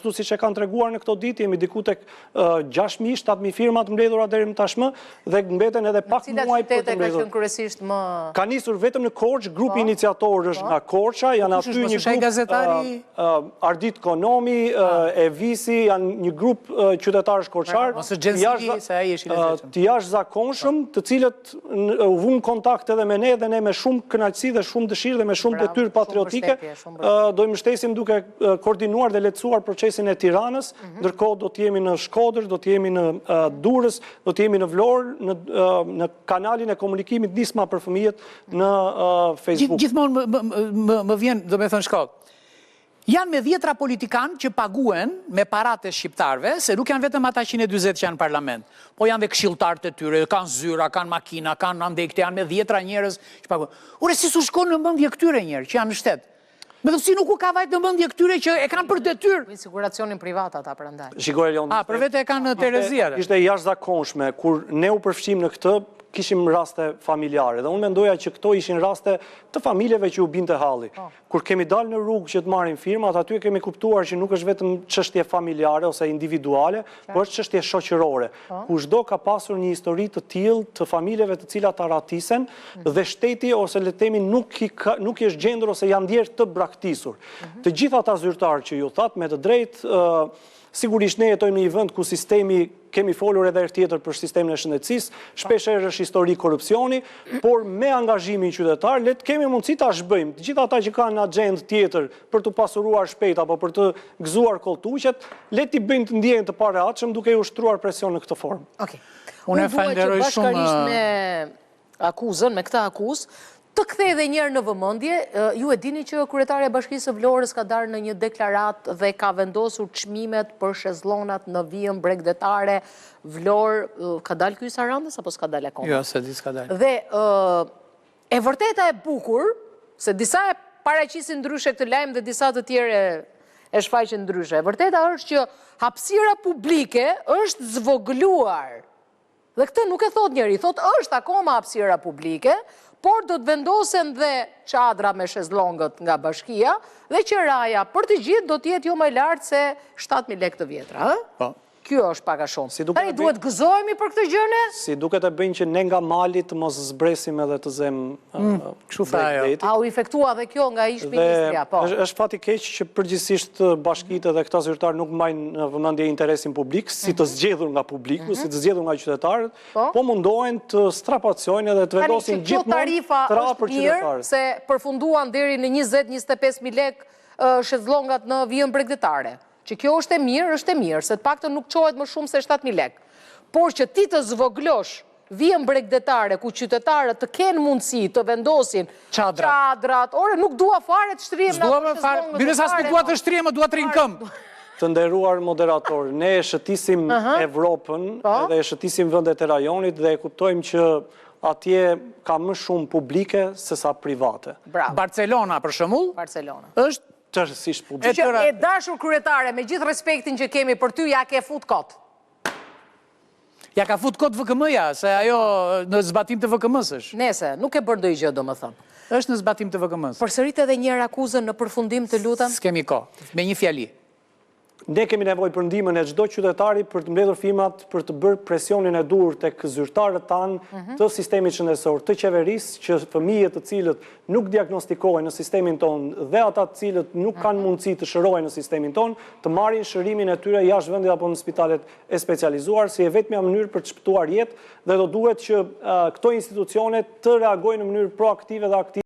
Si që kanë treguar në këto ditë, jemi diku tek 6.000-7.000 firmat mbledhura deri më tashmë dhe mbeten edhe pak muaj për të mbledhur. Ka nisur vetëm në Korçë, grupi iniciator është nga Korça, janë aty një grup Ardit Konomi, Evisi, janë një grup qytetarësh korçar, të jashtëzakonshëm, të cilët u vënë kontakt edhe me ne dhe ne me shumë kënaqësi dhe shumë dëshirë dhe me shumë detyrë patriotike, do i mbështesim duke koordinuar dhe lehtësuar procesin e Tiranës, ndërkohë do t'jemi në Shkodër, do t'jemi në Durrës, do t'jemi në Vlorë, në kanalin e komunikimit Nisma për fëmijët në Facebook. Gjithmonë më vjen, do me thënë shkak, janë me 10 politikanë që paguen me parat e shqiptarve, se nuk janë vetëm ata 120 që janë në parlament, po janë dhe këshilltarët e tyre, kanë zyra, kanë makina, kanë andekte, janë me 10 njerëz që paguen. Ure, si su shkon në mendje këtyre njerë që janë në shtet? Me dhësi nuk u ka vajtë në mendje këtyre që e kanë për detyrë. Me siguracionin privat ata prandaj. Për vete e kanë Terezia. Ishte jashtëzakonshme, kur ne u përfshim në këtë, kishim raste familjare. Dhe unë mendoja që këto ishin raste të familjeve që u binte halli. Kur kemi dalë në rrugë që të marrin firmat, aty kemi kuptuar që nuk është vetëm çështje familjare ose individuale, por është çështje shoqërore. Kushdo ka pasur një histori të tillë të familjeve të cilat arratisen dhe shteti ose le të themi nuk i është gjendur ose janë ndjerë të braktisur. Të gjithë ata zyrtarë që ju thatë me të drejtë, sigurisht ne jetojmë në një vend ku sistemi, kemi folur edhe herë tjetër për sistemin e shëndetësisë, shpeshherë është histori korrupsioni, por me angazhimin qytetar, le të kemi mundësi ta zhbëjmë. Të gjithë ata që kanë në agjendë tjetër për të pasuruar shpejt apo për të gëzuar kolltuqet, le t'i bëjnë të ndjehen të parehatshëm duke i ushtruar presion në këtë formë. Okej. Unë falenderoj shumë me akuzën, me këtë akuzë. Të kthej edhe njërë në vëmendje, ju e dini që kryetarja e Bashkisë së Vlorës ka darë në një deklarat dhe ka vendosur çmimet për shezllonat në vijën bregdetare Vlorë, ka dalë ky Sarandës apo s'ka dalë akoma? Jo, se di s'ka dalë. Dhe e vërteta e bukur, se disa e paraqisin ndryshe këtë lajm dhe disa të tjerë e shfaqin ndryshe. E vërteta është që hapësira publike është zvogëluar. Dhe këtë nuk e thot njëri, thot është akoma hapësira publike, por do të vendosen dhe çadra me shezllongët nga bashkia dhe qiraja për të gjithë do të jetë jo më e lartë se 7.000 lekë të vjetra. Kjo është pak a shumë. Tani duhet gëzohemi për këtë gjëne? Si duket e bëjnë që ne nga mali të mos zbresim edhe të zem bregdetit. A u efektua dhe kjo nga ish ministrja, po? Është fati keq që përgjithsisht bashkitë dhe këta zyrtarë nuk mbajnë në vëmendje interesin publik, si të zgjedhur nga publiku, si të zgjedhur nga qytetarët, po mundohen të strapacojnë edhe të vendosin gjithmonë tra për qytetarët. Se përfunduan deri në 20-25.000 lekë shezllongat në vijën bregdetare. Që kjo është e mirë, se të paktën nuk qohet më shumë se 7.000 lekë. Por që ti të zvoglosh vijën bregdetare, ku qytetarët të kenë mundësi të vendosin çadrat, ore nuk dua fare të shtrihem nga shezllongët. Bires as nuk dua të shtrihem, dua të rinë këmbë. Të nderuar moderator, ne e shëtisim Evropën edhe e shëtisim vendet e rajonit dhe e kuptojmë që atje ka më shumë publike se sa private. Barcelona, për shembull, është tërësisht publike. Që e dashur kryetare, me gjithë respektin që kemi për ty, ja ke fut kot. Ja ka fut kot VKM-ja, se ajo në zbatim të VKM-s është. Nese, nuk e bërë ndonjë gjë, domethënë. Është në zbatim të VKM-s. Përsërit edhe njëherë akuzën në përfundim, të lutem. S'kemi kohë, me një fjali. Ne kemi nevojë për ndihmën e çdo qytetari për të mbledhur firmat, për të bërë presionin e dur tek zyrtarët tanë të sistemit shëndetësor, të qeverisë, që fëmijët të cilët nuk diagnostikohen në sistemin tonë dhe ata të cilët nuk kanë mundësi të shërohen në sistemin tonë, të marrin shërimin e tyre jashtë vendit apo në spitalet e specializuar, si e vetmja mënyrë për të shpëtuar jetë dhe do duhet që këto institucione të reagojnë në mënyrë proaktive dhe aktive